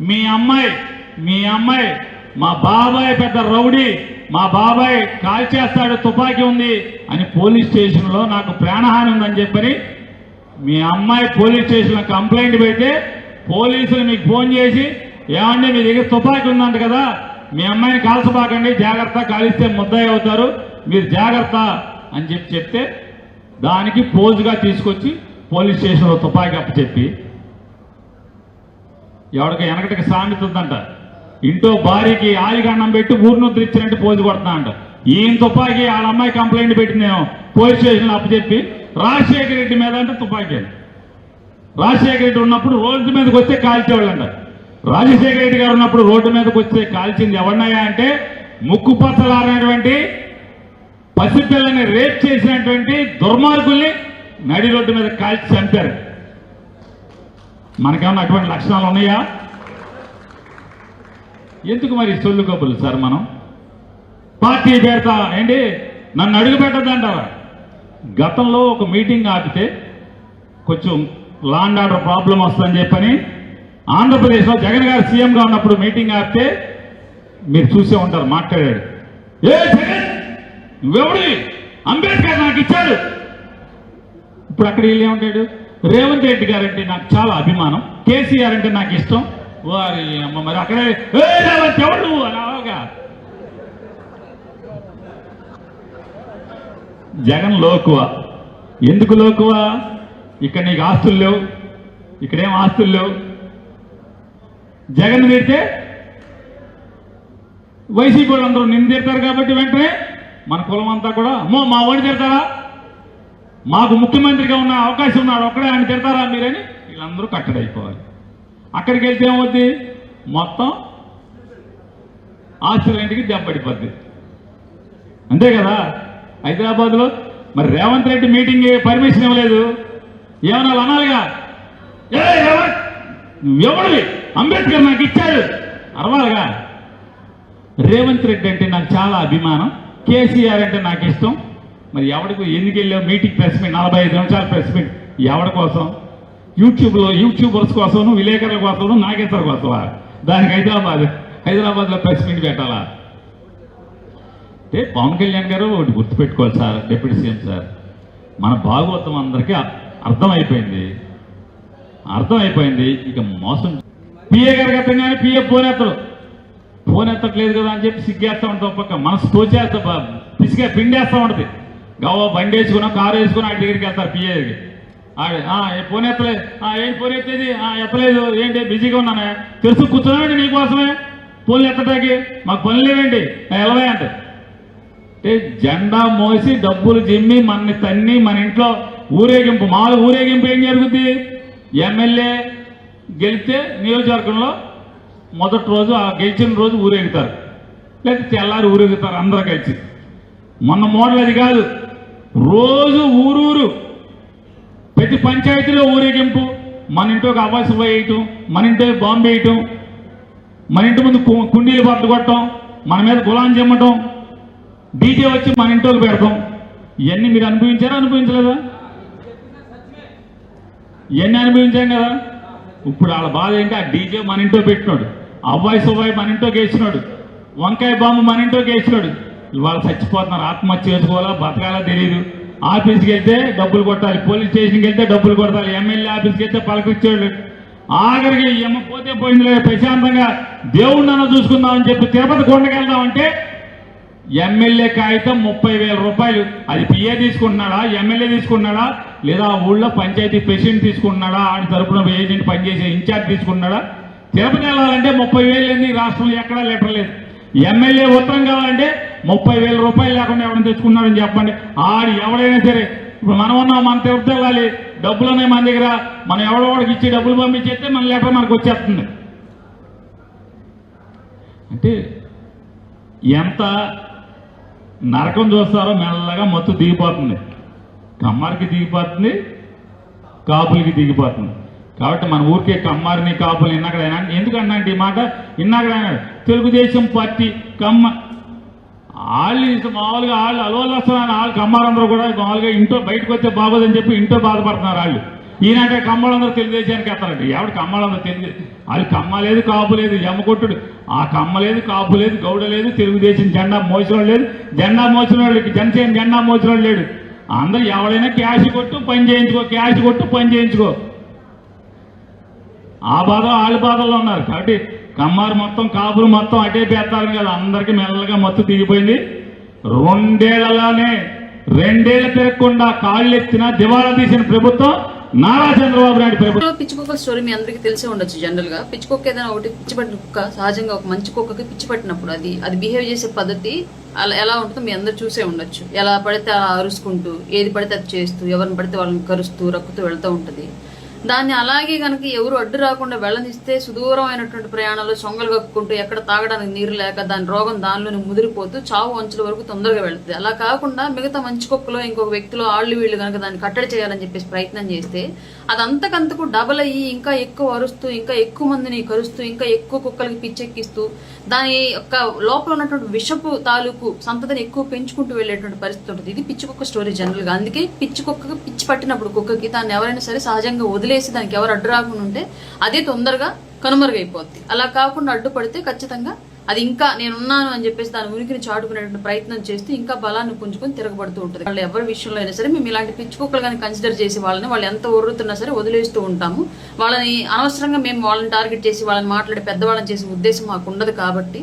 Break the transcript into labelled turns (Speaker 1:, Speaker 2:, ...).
Speaker 1: మీ అమ్మాయి మా బాబాయ్ పెద్ద రౌడీ, మా బాబాయ్ కాల్ చేస్తాడు, తుపాకీ ఉంది అని పోలీస్ స్టేషన్లో నాకు ప్రాణహాని ఉందని చెప్పని మీ అమ్మాయి పోలీస్ స్టేషన్లో కంప్లైంట్ పెడితే పోలీసులు మీకు ఫోన్ చేసి ఏమంటే మీ దగ్గర తుపాకీ ఉందంట కదా, మీ అమ్మాయిని కాల్చబాకండి, జాగ్రత్త, కాలిస్తే ముద్దాయి అవుతారు, మీరు జాగ్రత్త అని చెప్తే దానికి పోజుగా తీసుకొచ్చి పోలీస్ స్టేషన్లో తుపాకీ అప్పచెప్పి ఎవడికి వెనకటికి సామెత ఉందంట, ఇంట్లో భార్యకి ఆలిగన్నం పెట్టి ఊరిని ఉద్ధరించినట్టు పోజు కొడుతున్నా అంట. ఈయన తుపాకీ వాళ్ళ అమ్మాయి కంప్లైంట్ పెట్టి నేను పోలీస్ స్టేషన్లో అప్పచెప్పి రాజశేఖర రెడ్డి మీద అంటే తుపాకీ రాజశేఖర రెడ్డి ఉన్నప్పుడు రోడ్డు మీదకి వస్తే కాల్చేవాళ్ళంట. రాజశేఖర రెడ్డి గారు ఉన్నప్పుడు రోడ్డు మీదకి వస్తే కాల్చింది ఎవరినయ్యా అంటే ముక్కు పచ్చలారినటువంటి పసిపిల్లని రేప్ చేసినటువంటి దుర్మార్గుల్ని నడి రోడ్డు మీద కాల్చి చంపారు. మనకేమన్నా అటువంటి లక్షణాలు ఉన్నాయా? ఎందుకు మరి సొల్లు కబుర్లు సార్? మనం పార్టీ పెడతా ఏంటి, నన్ను అడుగు పెట్టద్దంటారా? గతంలో ఒక మీటింగ్ ఆపితే కొంచెం లా అండ్ ఆర్డర్ ప్రాబ్లం వస్తుందని చెప్పని ఆంధ్రప్రదేశ్లో జగన్ గారు సీఎంగా ఉన్నప్పుడు మీటింగ్ ఆపితే మీరు చూసే ఉంటారు, మాట్లాడాడు, ఏ జగన్ నువ్వెవడి, అంబేద్కర్ నాకు ఇచ్చాడు. ఇప్పుడు అక్కడ వీళ్ళు ఏమంటాడు, రేవంత్ రెడ్డి గారు అంటే నాకు చాలా అభిమానం, కేసీఆర్ అంటే నాకు ఇష్టం, వారి అమ్మ మరి అక్కడే ఎవడు అలాగా. జగన్ లోకువా. ఎందుకు లోకువా? ఇక్కడ నీకు ఆస్తులు లేవు, ఇక్కడేం ఆస్తులు లేవు. జగన్ తిడితే వైసీపీ వాళ్ళు అందరూ నిన్ను తిడతారు కాబట్టి వెంటనే మన కులం అంతా కూడా అమ్మో మా వాడిని తిడతారా, మాకు ముఖ్యమంత్రిగా ఉన్న అవకాశం ఉన్నాడు ఒక్కడే ఆయన తిడతారా మీరని వీళ్ళందరూ కట్టడైపోవాలి. అక్కడికి వెళ్తే ఏమవుద్ది, మొత్తం ఆస్తులన్నింటికి దెబ్బడిపోద్ది. అంతే కదా. హైదరాబాద్లో మరి రేవంత్ రెడ్డి మీటింగ్ పర్మిషన్ ఇవ్వలేదు, ఏమన్నా అనాలిగా, ఏ రేవంత్ నువ్వెవడివి, అంబేద్కర్ నాకు ఇచ్చాడు అరవాలిగా. రేవంత్ రెడ్డి అంటే నాకు చాలా అభిమానం, కేసీఆర్ అంటే నాకు ఇష్టం. మరి ఎవడికి ఎందుకు వెళ్ళావు మీటింగ్? ప్రెస్ మీట్ 45 నిమిషాల ప్రెస్ మీట్ ఎవరి కోసం? యూట్యూబర్స్ కోసం, విలేకరుల కోసం, నాగేశ్వర కోసమా? దానికి హైదరాబాద్లో ప్రెస్ మీట్ పెట్టాలా? అంటే పవన్ కళ్యాణ్ గారు ఒకటి గుర్తుపెట్టుకోవాలి సార్, డిప్యూటీ సీఎం సార్, మన భాగవతం అందరికీ అర్థమైపోయింది. ఇక మోసం పిఏ గారికి అర్థం కానీ పిఏ ఫోన్ ఎత్తట్లేదు కదా అని చెప్పి సిగ్గేస్తూ ఉంటాం, పక్క మనసు తోచేస్తా పిసిగా పిండేస్తూ ఉంటుంది. గవ్వ బండి వేసుకున్నా కారు వేసుకుని ఆడి దగ్గరికి వెళ్తారు పిఏకి. ఫోన్ ఎత్తలేదు, ఏంటి ఫోన్ ఎత్తేది, ఎత్తలేదు ఏంటి బిజీగా ఉన్నానే, తెలుసు కూర్చోనండి నీకోసమే ఫోన్లు ఎత్తటానికి, మాకు పనులు లేవండి ఎలవే అంటే జెండా మోసి డబ్బులు జిమ్మి మనని తన్ని మన ఇంట్లో ఊరేగింపు, మామూలు ఊరేగింపు ఏం జరుగుద్ది, ఎమ్మెల్యే గెలిస్తే నియోజకవర్గంలో మొదటి రోజు ఆ గెలిచిన రోజు ఊరేగుతారు, లేకపోతే తెల్లారి ఊరేగుతారు అందరూ కలిసి. మొన్న మోడల్ అది కాదు, రోజు ఊరూరు ప్రతి పంచాయతీలో ఊరేగింపు, మన ఇంట్లోకి అవాసు వేయటం, మన ఇంట్లో బాంబు వేయటం, మన ఇంటి ముందు కుండీలు బట్టలు కొట్టడం, మన మీద గులాం చెమ్మటం, డీజే వచ్చి మన ఇంట్లోకి పెడతాం. ఇవన్నీ మీరు అనుభవించారా అనుభవించలేదా? ఇవన్నీ అనుభవించాం కదా. ఇప్పుడు వాళ్ళ బాధ ఏంటి, ఆ డీజే మన ఇంట్లో పెట్టినాడు, అబ్బాయి సుబ్బాయి మన ఇంట్లోకి వేసినాడు, వంకాయ బాంబు మన ఇంట్లోకి వేసినాడు. ఇవాళ చచ్చిపోతున్నారు, ఆత్మహత్య చేసుకోవాలా బతకాలా తెలియదు. ఆఫీస్కి వెళ్తే డబ్బులు కొట్టాలి, పోలీస్ స్టేషన్కి వెళ్తే డబ్బులు కొట్టాలి, ఎమ్మెల్యే ఆఫీస్కి వెళ్తే పలకరించాడు. ఆఖరికి ఏమో పోతే పోయిందిలే ప్రశాంతంగా దేవుణ్ణి చూసుకుందామని చెప్పి తిరుపతి కొండకెళ్దామంటే ఎమ్మెల్యే కాగితం 30,000 రూపాయలు. అది పిఏ తీసుకుంటున్నాడా, ఎమ్మెల్యే తీసుకుంటున్నాడా, లేదా ఆ ఊళ్ళో పంచాయతీ ప్రెసిడెంట్ తీసుకుంటున్నాడా, ఆడి తరపున ఏజెంట్ పనిచేసే ఇన్ఛార్జ్ తీసుకుంటున్నాడా? తిరుపతి వెళ్ళాలంటే 30,000 ఈ రాష్ట్రంలో ఎక్కడా లెటర్ లేదు. ఎమ్మెల్యే ఉత్తరం కావాలంటే 30,000 రూపాయలు లేకుండా ఎవరైనా తెచ్చుకున్నాడని చెప్పండి. ఆడు ఎవడైనా సరే, ఇప్పుడు మనం ఉన్నాం, మన తిరుపతి వెళ్ళాలి, డబ్బులు ఉన్నాయి మన దగ్గర, మనం ఎవడోడికి ఇచ్చి డబ్బులు పంపించేస్తే మన లెటర్ మనకు వచ్చేస్తుంది. అంటే ఎంత నరకం చూస్తారో మెల్లగా మత్తు దిగిపోతుంది, కమ్మారికి దిగిపోతుంది, కాపులకి దిగిపోతుంది. కాబట్టి మన ఊరికే కమ్మారిని కాపులు ఇన్నక్కడైనా ఎందుకన్నా ఈ మాట ఇన్నక్కడైనా తెలుగుదేశం పార్టీ కమ్మ వాళ్ళు మామూలుగా వాళ్ళు అలవల్లొస్తున్నారు, వాళ్ళు కమ్మారందరూ కూడా మామూలుగా ఇంట్లో బయటకు వస్తే బాగోదని చెప్పి ఇంట్లో బాధపడుతున్నారు. వాళ్ళు ఈయనంటే కమ్మలందరూ తెలుగుదేశానికి ఎత్తారండి. ఎవడు కమ్మలందరూ తెలుగు, వాళ్ళు కమ్మ లేదు కాపు లేదు, ఎమ్మకొట్టుడు ఆ కమ్మ లేదు కాపు లేదు గౌడ లేదు, తెలుగుదేశం జెండా మోసిన లేదు, జెండా మోసిన వాళ్ళకి జనసేన జెండా మోసిన లేడు. అందరూ ఎవడైనా క్యాష్ కొట్టు పని చేయించుకో, క్యాష్ కొట్టు పని చేయించుకో. ఆ బాధ వాళ్ళ బాధల్లో ఉన్నారు. కాబట్టి కమ్మారు మొత్తం కాపులు మొత్తం అటే పెడతారు కదా, అందరికీ మెల్లగా మత్తు దిగిపోయింది. రెండేళ్లు తిరగకుండా కాళ్ళు ఎత్తిన దివాళా తీసిన ప్రభుత్వం నారా చంద్రబాబు నాయుడు ప్రభుత్వం.
Speaker 2: పిచ్చుకొక్క స్టోరీ మీ అందరికీ తెలిసే ఉండొచ్చు. జనరల్ గా పిచ్చుకొక్క ఏదైనా ఒకటి పిచ్చిపట్టిన కుక్క సహజంగా ఒక మంచి కుక్కకి పిచ్చి పట్టినప్పుడు అది బిహేవ్ చేసే పద్ధతి అలా ఎలా ఉంటుందో మీ అందరూ చూసే ఉండొచ్చు. ఎలా పడితే అలా అరుచుకుంటూ ఏది పడితే అది చేస్తూ ఎవరిని పడితే వాళ్ళని కరుస్తూ రక్కుతూ వెళ్తూ ఉంటుంది. దాన్ని అలాగే కనుక ఎవరు అడ్డు రాకుండా వెళ్ళనిస్తే సుదూరమైనటువంటి ప్రయాణాలు సొంగలు కప్పుకుంటూ ఎక్కడ తాగడానికి నీరు లేక దాని రోగం దానిలోనే ముదిరిపోతూ చావు అంచుల వరకు తొందరగా వెళ్తుంది. అలా కాకుండా మిగతా మంచి కుక్కలో ఇంకొక వ్యక్తిలో వీళ్ళు కనుక దాన్ని కట్టడి చేయాలని చెప్పేసి ప్రయత్నం చేస్తే అది అంతకంతకు డబల్ అయ్యి ఇంకా ఎక్కువ అరుస్తూ ఇంకా ఎక్కువ మందిని కరుస్తూ ఇంకా ఎక్కువ కుక్కలకి పిచ్చెక్కిస్తూ దాని యొక్క లోపల ఉన్నటువంటి విషపు తాలూకు సంతతిని ఎక్కువ పెంచుకుంటూ వెళ్ళేటువంటి పరిస్థితి ఉంటుంది. ఇది పిచ్చి కుక్క స్టోరీ జనరల్ గా. అందుకే పిచ్చి కుక్కకి పిచ్చి పట్టినప్పుడు కుక్కకి దాన్ని ఎవరైనా సరే సహజంగా వదిలేసి దానికి ఎవరు అడ్డు రాకుండా ఉంటే అదే తొందరగా కనుమరుగైపోద్ది. అలా కాకుండా అడ్డుపడితే ఖచ్చితంగా అది ఇంకా నేనున్నాను అని చెప్పేసి దాని ఉనికిని చాటుకునేటువంటి ప్రయత్నం చేస్తూ ఇంకా బలాన్ని పుంజుకొని తిరగబడుతూ ఉంటుంది. వాళ్ళు ఎవరి విషయంలో అయినా సరే మేము ఇలాంటి పిచ్చి కుక్కలు కానీ కన్సిడర్ చేసి వాళ్ళు ఎంత ఒర్రుతున్నా సరే వదిలేస్తూ ఉంటాము. వాళ్ళని అనవసరంగా మేము వాళ్ళని టార్గెట్ చేసి వాళ్ళని మాట్లాడే పెద్దవాళ్ళని చేసే ఉద్దేశం మాకు ఉండదు. కాబట్టి